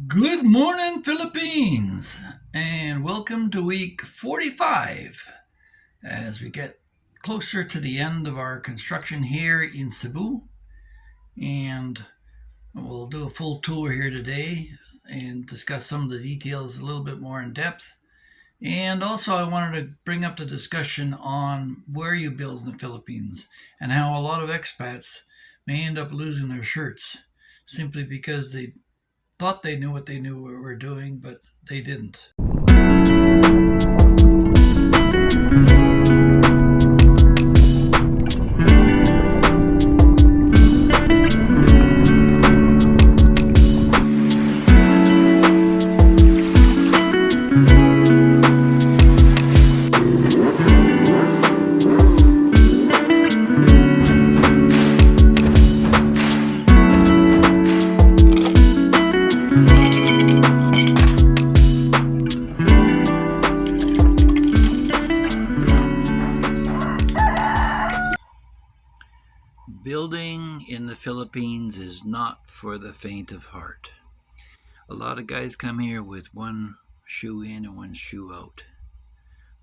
Good morning, Philippines, and welcome to week 45 as we get closer to the end of our construction here in Cebu. And we'll do a full tour here today and discuss some of the details a little bit more in depth. And also, I wanted to bring up the discussion on where you build in the Philippines and how a lot of expats may end up losing their shirts simply because they thought they knew what they knew what we were doing, but they didn't. Building in the Philippines is not for the faint of heart. A lot of guys come here with one shoe in and one shoe out.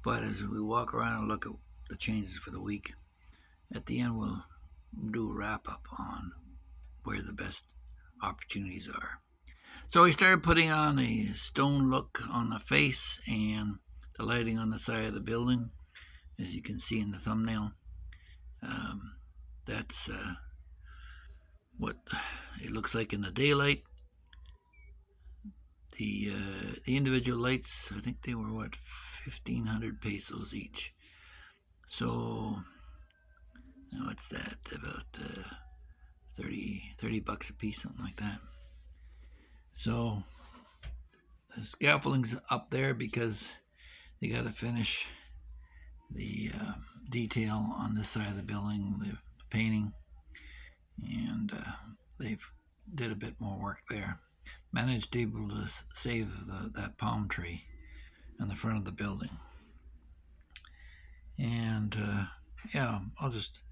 But as we walk around and look at the changes for the week, at the end we'll do a wrap up on where the best opportunities are. So we started putting on a stone look on the face and the lighting on the side of the building, as you can see in the thumbnail. That's what it looks like in the daylight. The individual lights, I think they were 1,500 pesos each. So what's that? About 30 bucks a piece, something like that. So the scaffolding's up there because they got to finish the detail on this side of the building, the painting, and they've did a bit more work there. Managed to be able to save that palm tree in the front of the building. And I'll just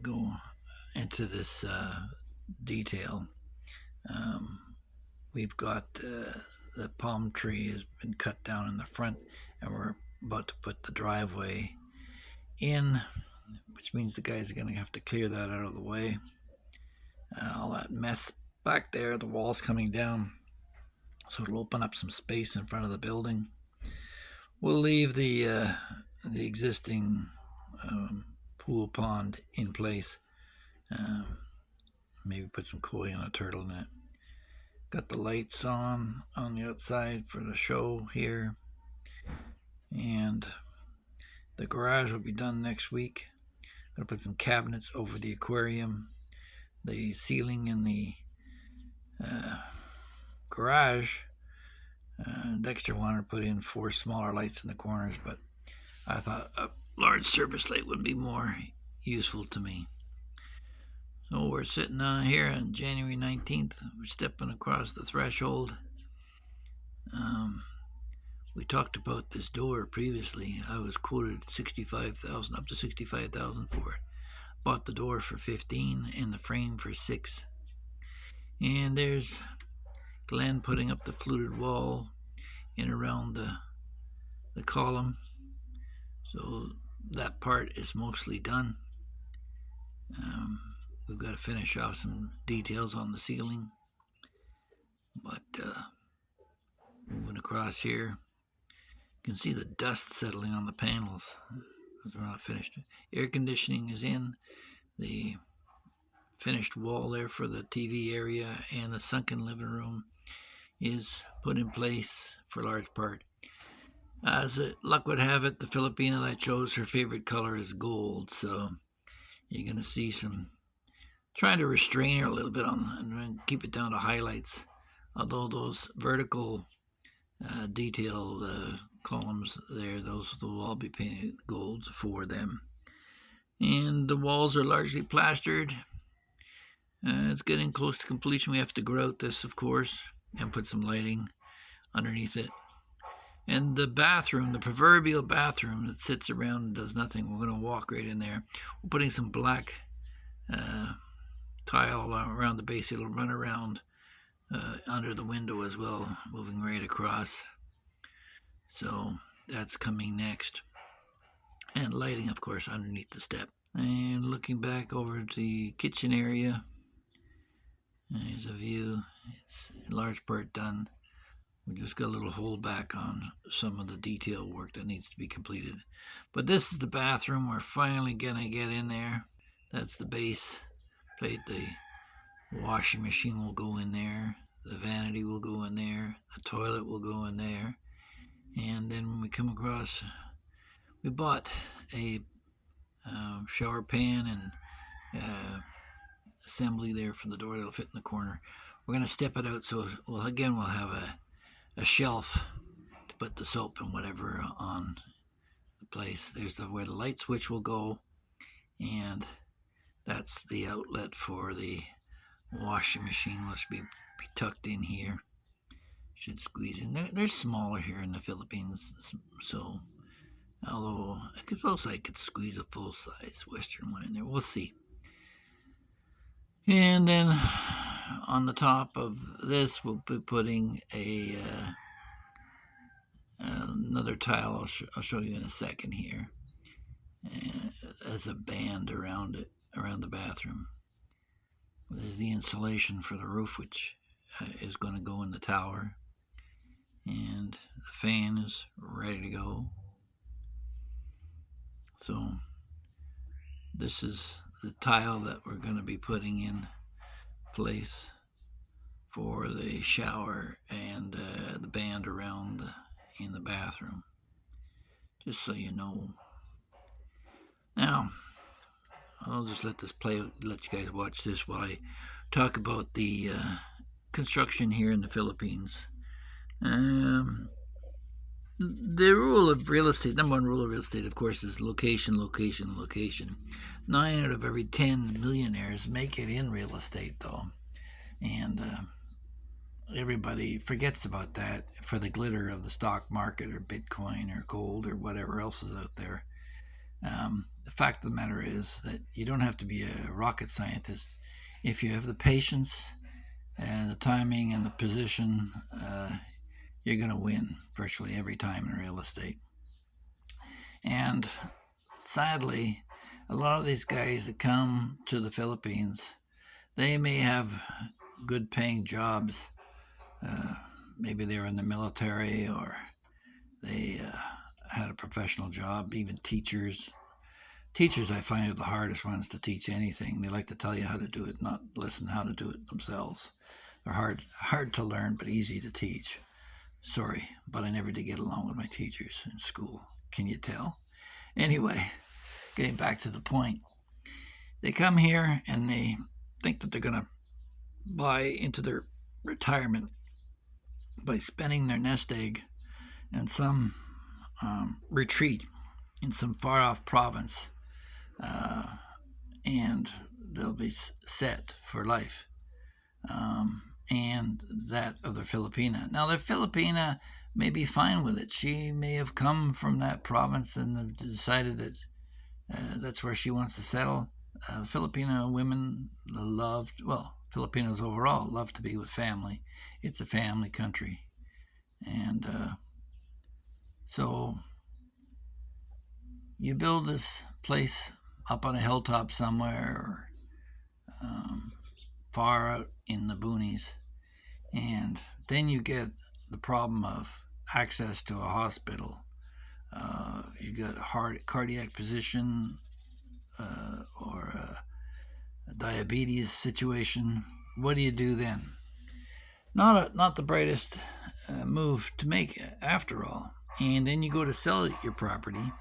go into this detail. We've got the palm tree has been cut down in the front, and we're about to put the driveway in, which means the guys are going to have to clear that out of the way. All that mess back there, the walls coming down, so it'll open up some space in front of the building. We'll leave the existing pool pond in place. Maybe put some koi and a turtle in it. Got the lights on the outside for the show here, and the garage will be done next week. Gonna put some cabinets over the aquarium. The ceiling in the garage, Dexter wanted to put in 4 smaller lights in the corners, but I thought a large service light would be more useful to me. So we're sitting here on January 19th. We're stepping across the threshold. We talked about this door previously. I was quoted up to $65,000 for it. Bought the door for $15,000 and the frame for $6,000. And there's Glenn putting up the fluted wall in around the column. So that part is mostly done. We've got to finish off some details on the ceiling. But moving across here, you can see the dust settling on the panels because we're not finished. Air conditioning is in. The finished wall there for the TV area and the sunken living room is put in place for a large part. As luck would have it, the Filipina that I chose, her favorite color is gold, so you're going to see some trying to restrain her a little bit and keep it down to highlights, although those vertical detail columns there, those will all be painted gold for them. And the walls are largely plastered. It's getting close to completion. We have to grout this, of course, and put some lighting underneath it. And the bathroom, the proverbial bathroom that sits around and does nothing, we're going to walk right in there. We're putting some black tile around the base. It'll run around under the window as well, moving right across. So that's coming next. And lighting, of course, underneath the step. And looking back over the kitchen area, there's a view. It's in large part done. We just got a little hold back on some of the detail work that needs to be completed. But this is the bathroom. We're finally gonna get in there. That's the base plate. The washing machine will go in there. The vanity will go in there. The toilet will go in there. And then when we come across, we bought a shower pan and assembly there for the door that'll fit in the corner. We're going to step it out so we'll have a shelf to put the soap and whatever on the place. There's where the light switch will go, and that's the outlet for the washing machine, which will be tucked in here. Should squeeze in. They're smaller here in the Philippines, so although I suppose I could squeeze a full-size Western one in there. We'll see. And then on the top of this, we'll be putting another tile. I'll show you in a second here, as a band around it, around the bathroom. There's the insulation for the roof, which is going to go in the tower, and the fan is ready to go. So this is the tile that we're going to be putting in place for the shower and the band around in the bathroom, just so you know. Now, I'll just let this play, let you guys watch this while I talk about the construction here in the Philippines. The rule of real estate, number one rule of real estate, of course, is location, location, location. 9 out of every 10 millionaires make it in real estate, though. And everybody forgets about that for the glitter of the stock market or Bitcoin or gold or whatever else is out there. The fact of the matter is that you don't have to be a rocket scientist. If you have the patience and the timing and the position, you're going to win virtually every time in real estate. And sadly, a lot of these guys that come to the Philippines, they may have good paying jobs. Maybe they were in the military, or they had a professional job, even teachers. Teachers, I find, are the hardest ones to teach anything. They like to tell you how to do it, not listen how to do it themselves. They're hard to learn, but easy to teach. Sorry, but I never did get along with my teachers in school. Can you tell? Anyway, getting back to the point. They come here and they think that they're going to buy into their retirement by spending their nest egg in some retreat in some far-off province, and they'll be set for life. And that of the Filipina. Now, the Filipina may be fine with it. She may have come from that province and have decided that that's where she wants to settle. Filipino women Filipinos overall love to be with family. It's a family country. And so you build this place up on a hilltop somewhere, or far out in the boonies, and then you get the problem of access to a hospital. You got a cardiac position, or a diabetes situation. What do you do then? Not the brightest move to make, after all. And then you go to sell your property.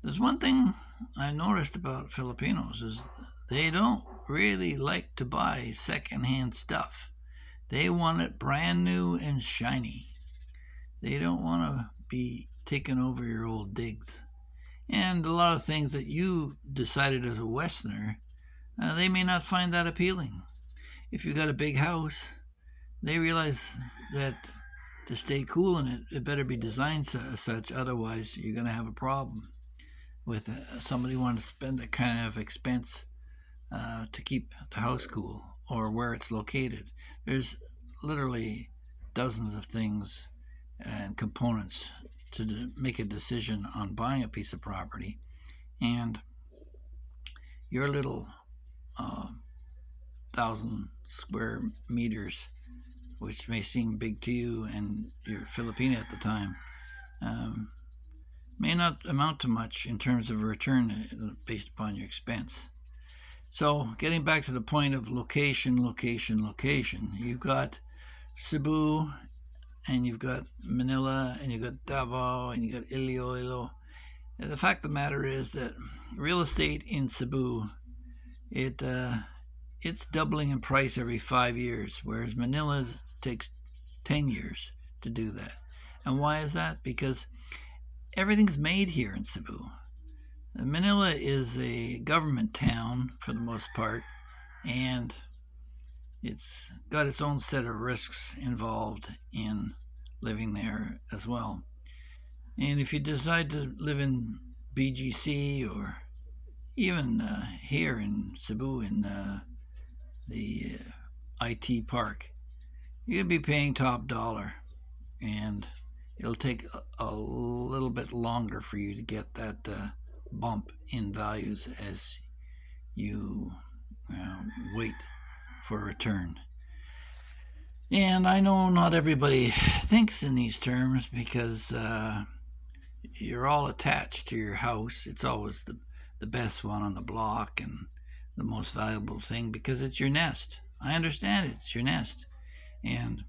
There's one thing I noticed about Filipinos is they don't really like to buy secondhand stuff. They want it brand new and shiny. They don't want to be taking over your old digs. And a lot of things that you decided as a Westerner, they may not find that appealing. If you got a big house, they realize that to stay cool in it, it better be designed as such, otherwise you're going to have a problem with somebody wanting to spend that kind of expense to keep the house cool, or where it's located. There's literally dozens of things and components to make a decision on buying a piece of property, and your little 1,000 square meters, which may seem big to you and you're Filipina at the time, may not amount to much in terms of a return based upon your expense. So getting back to the point of location, you've got Cebu, and you've got Manila, and you've got Davao, and you've got Iloilo. And the fact of the matter is that real estate in Cebu, it's doubling in price every 5 years, whereas Manila takes 10 years to do that. And why is that? Because everything's made here in Cebu. Manila is a government town for the most part, and it's got its own set of risks involved in living there as well. And if you decide to live in BGC or even here in Cebu in the IT park, you're going to be paying top dollar, and it'll take a little bit longer for you to get that bump in values as you wait for a return. And I know not everybody thinks in these terms because you're all attached to your house. It's always the best one on the block and the most valuable thing because it's your nest. I understand it's your nest. And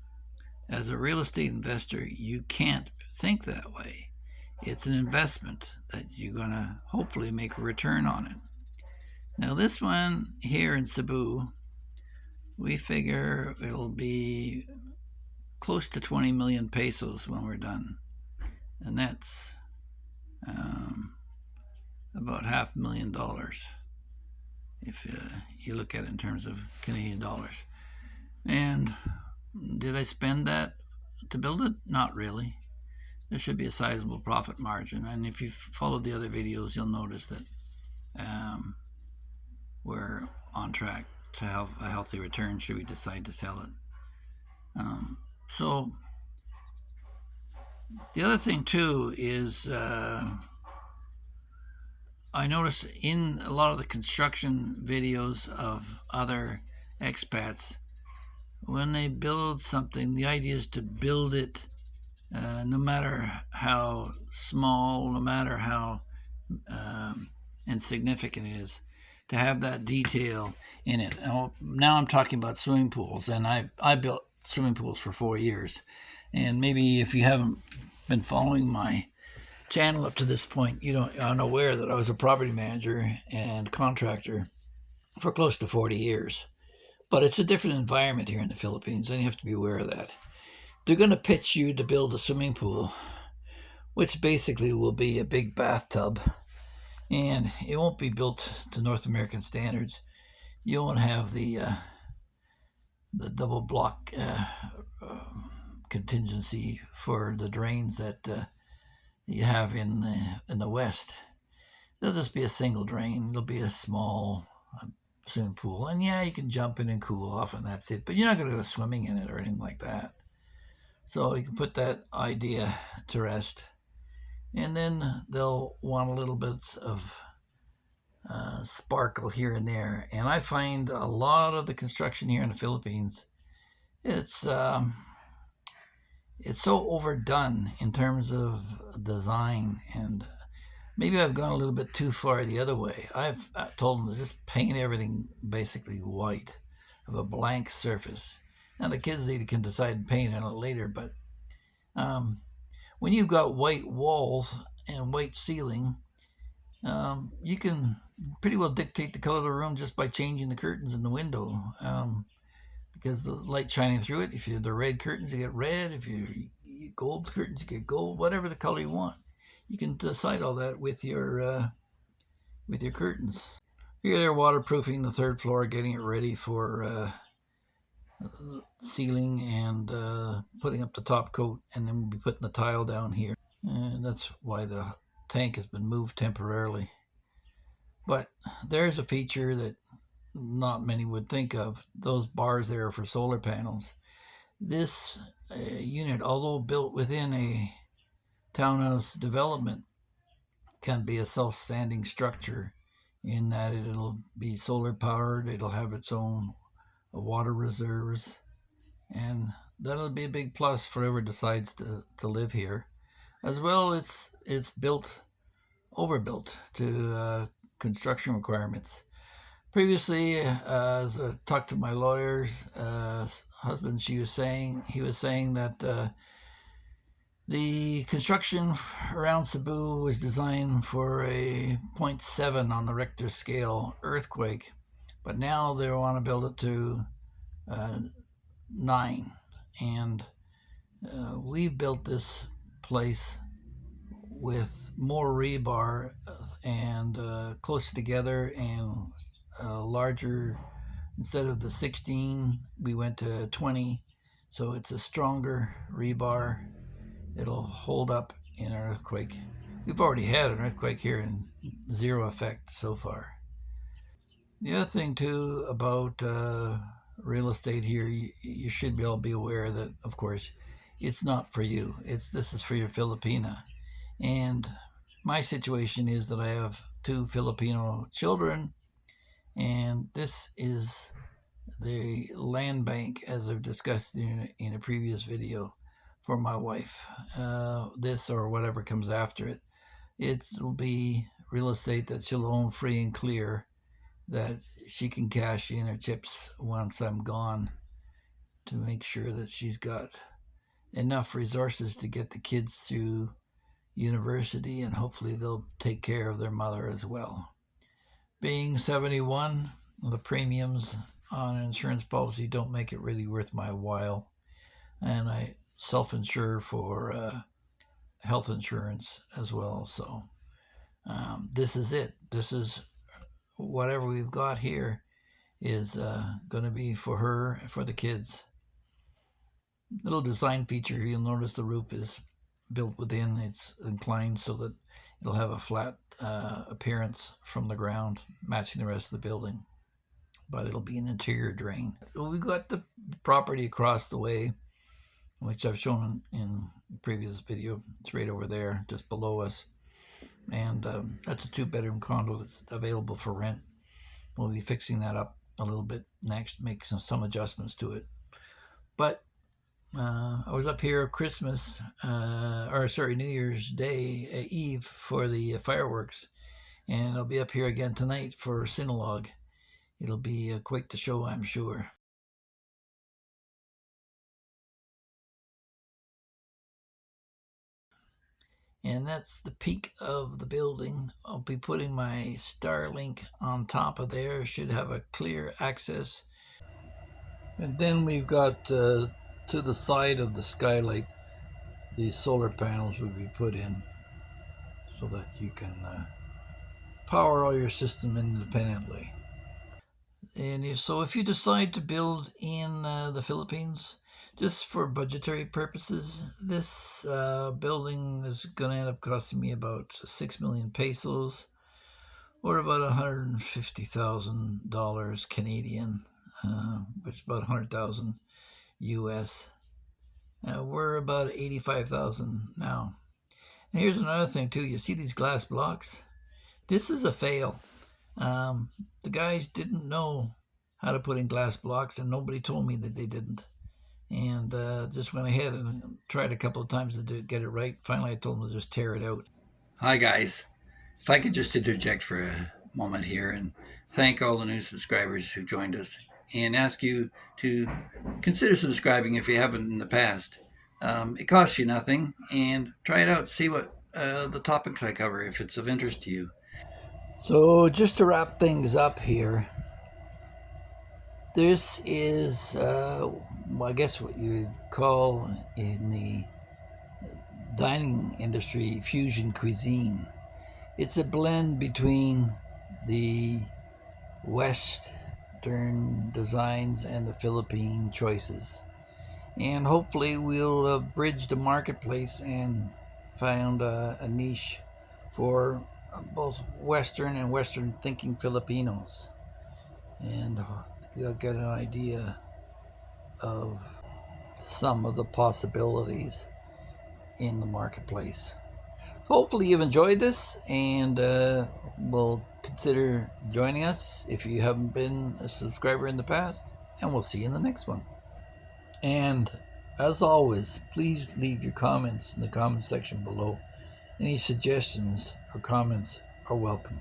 as a real estate investor, you can't think that way. It's an investment that you're going to hopefully make a return on it. Now this one here in Cebu, we figure it'll be close to 20 million pesos when we're done. And that's about $500,000 if you look at it in terms of Canadian dollars. And did I spend that to build it? Not really. There should be a sizable profit margin. And if you've followed the other videos, you'll notice that we're on track to have a healthy return should we decide to sell it. So the other thing too is I notice in a lot of the construction videos of other expats, when they build something, the idea is to build it no matter how small, no matter how insignificant it is, to have that detail in it. Now I'm talking about swimming pools, and I built swimming pools for 4 years. And maybe if you haven't been following my channel up to this point, you don't are unaware that I was a property manager and contractor for close to 40 years. But it's a different environment here in the Philippines, and you have to be aware of that. They're going to pitch you to build a swimming pool, which basically will be a big bathtub, and it won't be built to North American standards. You won't have the double block contingency for the drains that you have in the West. There'll just be a single drain. It'll be a small swimming pool, and yeah, you can jump in and cool off, and that's it. But you're not going to go swimming in it or anything like that. So you can put that idea to rest. And then they'll want a little bit of sparkle here and there. And I find a lot of the construction here in the Philippines, it's so overdone in terms of design, and maybe I've gone a little bit too far the other way. I've told them to just paint everything basically white, of a blank surface. Now the kids can decide to paint on it later, but when you've got white walls and white ceiling, you can pretty well dictate the color of the room just by changing the curtains in the window, because the light shining through it. If you're the red curtains, you get red. If you get gold curtains, you get gold. Whatever the color you want, you can decide all that with your curtains. Here they're waterproofing the third floor, getting it ready for ceiling and putting up the top coat, and then we'll be putting the tile down here. And that's why the tank has been moved temporarily. But there's a feature that not many would think of. Those bars there are for solar panels. This unit, although built within a townhouse development, can be a self-standing structure in that it'll be solar powered, it'll have its own water reserves, and that'll be a big plus for whoever decides to live here. As well, it's built overbuilt to construction requirements. Previously, as I talked to my lawyer's husband, he was saying that the construction around Cebu was designed for a .7 on the Richter scale earthquake, but now they want to build it to 9. And we've built this place with more rebar and closer together and larger. Instead of the 16, we went to 20, so it's a stronger rebar. It'll hold up in an earthquake. We've already had an earthquake here and 0 effect so far. The other thing too about real estate here, you should all be aware that, of course, it's not for you. This is for your Filipina. And my situation is that I have 2 Filipino children, and this is the land bank, as I've discussed in a previous video, for my wife. This or whatever comes after it, it'll be real estate that she'll own free and clear, that she can cash in her chips once I'm gone, to make sure that she's got enough resources to get the kids through university, and hopefully they'll take care of their mother as well. Being 71, the premiums on an insurance policy don't make it really worth my while, and I self-insure for health insurance as well. So this is it. This is whatever we've got here is going to be for her, for the kids. Little design feature, you'll notice the roof is built within. It's inclined so that it'll have a flat appearance from the ground, matching the rest of the building, but it'll be an interior drain. We've got the property across the way, which I've shown in the previous video. It's right over there, just below us, and that's a 2-bedroom condo that's available for rent. We'll be fixing that up a little bit next, make some adjustments to it. But I was up here Christmas, New Year's Day Eve for the fireworks, and I'll be up here again tonight for Sinologue. It'll be quite the show, I'm sure. And that's the peak of the building. I'll be putting my Starlink on top of there. Should have a clear access. And then we've got to the side of the skylight, the solar panels will be put in so that you can power all your system independently. And if you decide to build in the Philippines, just for budgetary purposes, this building is going to end up costing me about 6 million pesos, or about $150,000 Canadian, which is about 100,000 US. We're about 85,000 now. And here's another thing too. You see these glass blocks? This is a fail. The guys didn't know how to put in glass blocks, and nobody told me that they didn't. And just went ahead and tried a couple of times to get it right. Finally, I told them to just tear it out. Hi, guys. If I could just interject for a moment here and thank all the new subscribers who joined us, and ask you to consider subscribing if you haven't in the past. It costs you nothing, and try it out. See what the topics I cover, if it's of interest to you. So just to wrap things up here, this is, I guess what you would call in the dining industry fusion cuisine. It's a blend between the Western designs and the Philippine choices. And hopefully we'll bridge the marketplace and found a niche for both Western and Western thinking Filipinos. And they'll get an idea of some of the possibilities in the marketplace. Hopefully you've enjoyed this and will consider joining us if you haven't been a subscriber in the past, and we'll see you in the next one. And as always, please leave your comments in the comment section below. Any suggestions or comments are welcome.